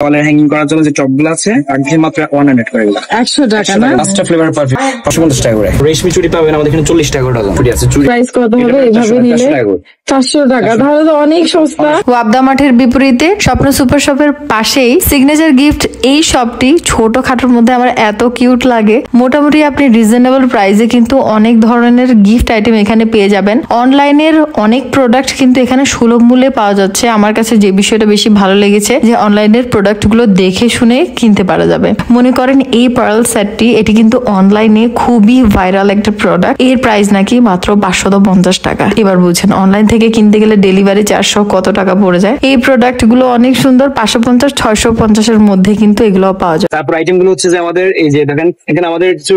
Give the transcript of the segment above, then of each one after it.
ওয়ালে হ্যাঙ্গিং করার জন্য যে টপগুলো আছে আগে মাত্র 100 করে 100 টাকা না? পাঁচটা ফ্লেভার পারফিউম 550 টাকা করে। রেশমি চুড়ি পাবেন আমাদের এখানে 40 টাকা করে ডজন। চুড়ি আছে, চুড়ি প্রাইস কত হবে এভাবে নিলে? 400 টাকা, তাহলে তো অনেক সস্তা। ওয়াবদা মাঠের বিপরীতে স্বপ্ন সুপার শপের পাশেই সিগনেচার গিফট এই শপটি ছোটখাটোর মধ্যে আমার এত কিউট লাগে। মোটামুটি আপনি রিজনেবল প্রাইসে কিন্তু অনেক ধরনের গিফট আইটেম এখানে পেয়ে যাবেন। অনলাইনের অনেক প্রোডাক্ট কিন্তু এখানে সুলভ মূল্যে পাওয়া যাচ্ছে। আমার কাছে যে বিষয়টা বেশি ভালো লেগেছে যে অনলাইনের প্রোডাক্টগুলো দেখে শুনে কিনতে পারা যাবে। মনে করেন এই পার্ল সেটটি, এটি কিন্তু অনলাইনে খুবই ভাইরাল একটা প্রোডাক্ট। এর প্রাইস নাকি মাত্র 550 টাকা। এবার বুঝেন অনলাইন থেকে কিনতে গেলে ডেলিভারি 400 কত টাকা পড়ে যায়। এই প্রোডাক্ট গুলো অনেক সুন্দর, 550-650 এর মধ্যে কিন্তু এগুলো পাওয়া যায়। তারপর আইটেম গুলো হচ্ছে যে আমাদের এই যে দেখেন এখানে আমাদের কিছু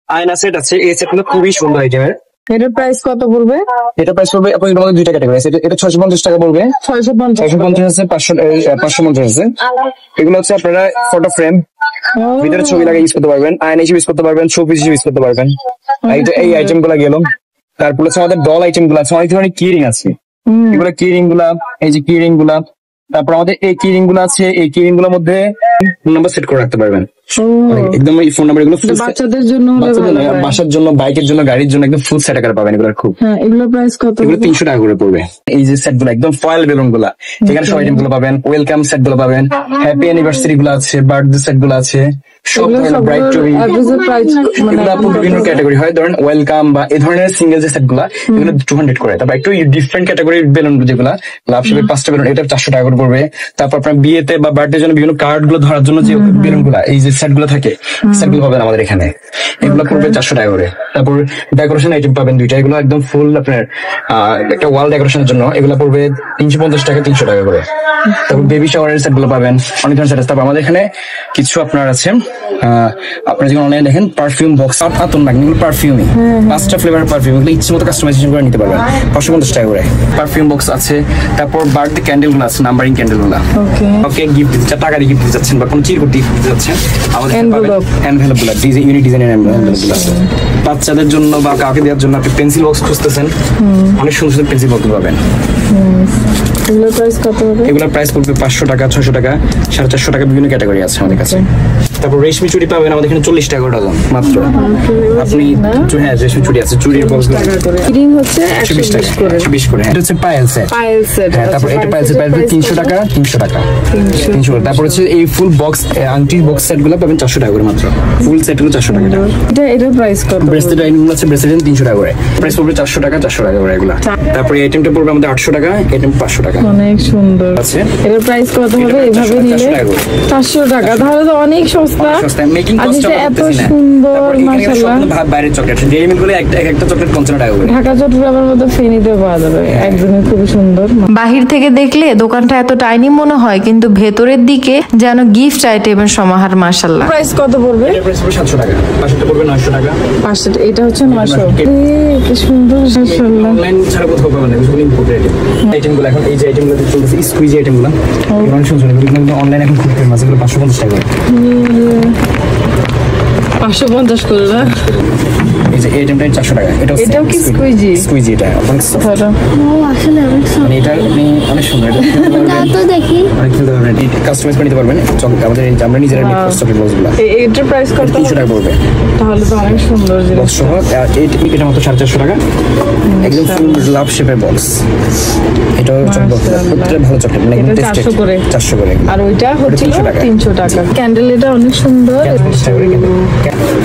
আয়না সেট আছে। এই সেটগুলো খুবই সুন্দর আইটেমের। এটার প্রাইস কত পড়বে? এটা প্রাইস পড়বে আপনাদের মধ্যে দুইটা ক্যাটাগরি আছে। এটা 650 টাকা পড়বে। 650 আছে, 550 আছে। এগুলো হচ্ছে আপনারা ফটো ফ্রেম, ভিতরে ছবি লাগিয়ে ইউজ করতে পারবেন, আয়না হিসেবে ইউজ করতে পারবেন, শোপিস হিসেবে ইউজ করতে পারবেন। এই আইটেম গুলা গেল। তারপর হচ্ছে আমাদের ডল আইটেম গুলো আছে, অনেক ধরনের কি রিং আছে। এগুলো কি রিং গুলা, এই যে কি রিং গুলা। তারপর আমাদের এই কি রিং গুলো আছে, এই কি রিং গুলোর মধ্যে ফোন নাম্বার সেট করে রাখতে পারবেন। একদম এই ফোন নাম্বার গুলো বাচ্চাদের জন্য, বাসার জন্য, বাইকের জন্য, গাড়ির জন্য একদম ফুল সেট আকারে পাবেন। এগুলো খুব, এগুলো প্রাইস কত? এগুলো 300 টাকা করে পড়বে। এই যে সেট গুলো একদম ফয়েল বেলুন গুলা, এখানে সব আইটেম গুলো পাবেন। ওয়েলকাম সেট গুলো পাবেন, হ্যাপি অ্যানিভার্সারি গুলো আছে, বার্থডে সেট গুলো আছে, সব ধরনের ব্রাইট ছবি। এগুলো আপনার বিভিন্ন ক্যাটাগরি হয়। ধরেন ওয়েলকাম বা এই ধরনের সিঙ্গেল যে সেট গুলা, এগুলো 200 করে। তারপর একটু ডিফারেন্ট ক্যাটাগরির বেলুন যেগুলা, লাভ শেপের 5টা বেলুন, এটা 400 টাকা করে পড়বে। তারপর আপনার বিয়েতে বা বার্থডে জন্য বিভিন্ন কার্ড গুলো ধরার জন্য যে বেলুন গুলা, এই যে সেট গুলো থাকে, সেট গুলো পাবেন আমাদের এখানে। এগুলো পড়বে 400 টাকা করে। তারপর ডেকোরেশন আইটেম পাবেন দুইটা, এগুলো একদম ফুল আপনার একটা ওয়াল ডেকোরেশনের জন্য। এগুলো পড়বে 350 টাকা, 300 টাকা করে। তারপর বেবি শাওয়ারের সেট গুলো পাবেন, অনেক ধরনের সেট আছে। তারপর আমাদের এখানে কিছু আপনার আছে, আপনারা যখন অনলাইনে দেখেন পারফিউম বক্স, আতন না, এগুলো পারফিউমই, 5টা ফ্লেভার পারফিউম, এগুলো ইচ্ছে মতো কাস্টমাইজেশন করে নিতে পারবেন। 550 টাকা করে পারফিউম বক্স আছে। তারপর বার্থডে ক্যান্ডেল গুলো আছে, নাম্বারিং ক্যান্ডেল গুলো। ওকে, গিফট দিতে টাকা দিয়ে গিফট দিতে যাচ্ছেন বা কোনো চিরকুট গিফট দিতে যাচ্ছেন, আমাদের এনভেলপ গুলো, ইউনিক ডিজাইনের এনভেলপ গুলো আছে। বাচ্চাদের জন্য বা কাউকে দেওয়ার জন্য আপনি পেন্সিল বক্স খুঁজতেছেন, অনেক সুন্দর সুন্দর পেন্সিল বক্স পাবেন। এগুলোর প্রাইস কত হবে? এগুলোর প্রাইস পড়বে 500 টাকা, 600 টাকা, 450 টাকা, বিভিন্ন ক্যাটাগরি আছে আমাদের কাছে। তারপর রেশমি চুড়ি পাবেন আমাদের এখানে 40 টাকা ডজন মাত্র। আপনি হ্যাঁ, রেশমি চুড়ি আছে, চুড়ির বক্স রিং হচ্ছে 120 করে। 120 করে। এটা হচ্ছে পায়েল সেট। হ্যাঁ, তারপর এটা পায়েল সেট, 300 টাকা, 300 টাকা, 300 করে। তারপর হচ্ছে এই ফুল বক্স আংটি বক্স সেট গুলো পাবেন 400 টাকা করে মাত্র। ফুল সেট গুলো 400 টাকা। এটার প্রাইস কত? ব্রেসলেট আইটেম গুলো আছে, ব্রেসলেট 300 টাকা করে। প্রাইস পড়বে 400 টাকা, 400 টাকা করে এগুলো। তারপর এই আইটেমটা পড়বে আমাদের 800 টাকা, আইটেম 500 টাকা। অনেক সুন্দর আছে। এটার প্রাইস কত হবে এভাবে নিলে? 400 টাকা, তাহলে তো অনেক সস্তা। মেকিং কস্ট এত সুন্দর, মাশাআল্লাহ। বাইরের চকলেট, ডেইরি মিল্ক গুলো একটা চকলেট 55 টাকা করে। ঢাকা চট্টগ্রামের মতো ফেনীতে পাওয়া যাবে। একদমই খুব সুন্দর। বাহির থেকে দেখলে দোকানটা এত টাইনি মনে হয়, কিন্তু ভেতরের দিকে যেন গিফট আইটেমের সমাহার। মাশাআল্লাহ। প্রাইস কত পড়বে? এটা প্রাইস পড়বে 700 টাকা, পাশেরটা পড়বে 900 টাকা। পাশের এটা হচ্ছে 900। কি সুন্দর, মাশাআল্লাহ। অনলাইন ছাড়া কোথাও পাবেন না, এগুলো ইম্পোর্টেড আইটেম গুলো। এখন এই যে আইটেম গুলো চলতেছে, স্কুইজ আইটেম গুলো, অনেক সুন্দর। এগুলো অনলাইন এখন খুব ফেমাস। এগুলো 550 টাকা করে। 550 করে না? এই যে আইটেমটা 400 টাকা। এটাও কি স্কুইজি? স্কুইজি, এটা অনেক সফট। আসলে অনেক মানে এটা অনেক সুন্দর। এটা তো দেখি অনেক খেলতে পারবেন, কাস্টমাইজ করে নিতে পারবেন। আমাদের আমরা নিজেরা চকলেট বক্স গুলো। এটার প্রাইস কত? 300 টাকা পড়বে। তাহলে তো অনেক সুন্দর বক্স সহ। এটা মাত্র 450 টাকা, একদম ফুল লাভ শেপের বক্স। এটাও চকলেট, প্রত্যেকটা ভালো চকলেট, মানে একদম টেস্টেড। 400 করে। আর ওইটা হচ্ছে 300 টাকা। ক্যান্ডেল এটা অনেক সুন্দর।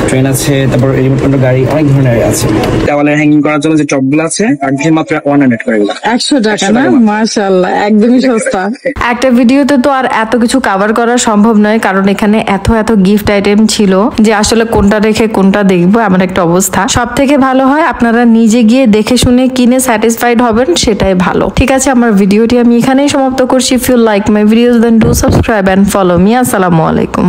ট্রেন আছে, তারপর রিমোট কন্ট্রোল গাড়ি, অনেক ধরনের আছে। দেওয়ালে হ্যাঙ্গিং করার জন্য যে টপগুলো আছে আগে মাত্র 100 করে। 100 টাকা না? মাশাআল্লাহ, একদমই সস্তা। একটা ভিডিওতে তো আর এত কিছু কভার করা সম্ভব নয়, কারণ এখানে এত গিফট আইটেম ছিল যে আসলে কোনটা রেখে কোনটা দেখবো এমন একটা অবস্থা। সব থেকে ভালো হয় আপনারা নিজে গিয়ে দেখে শুনে কিনে স্যাটিসফাইড হবেন, সেটাই ভালো। ঠিক আছে, আমার ভিডিওটি আমি এখানেই সমাপ্ত করছি। If you like my videos then do subscribe and follow me. আসসালামু আলাইকুম।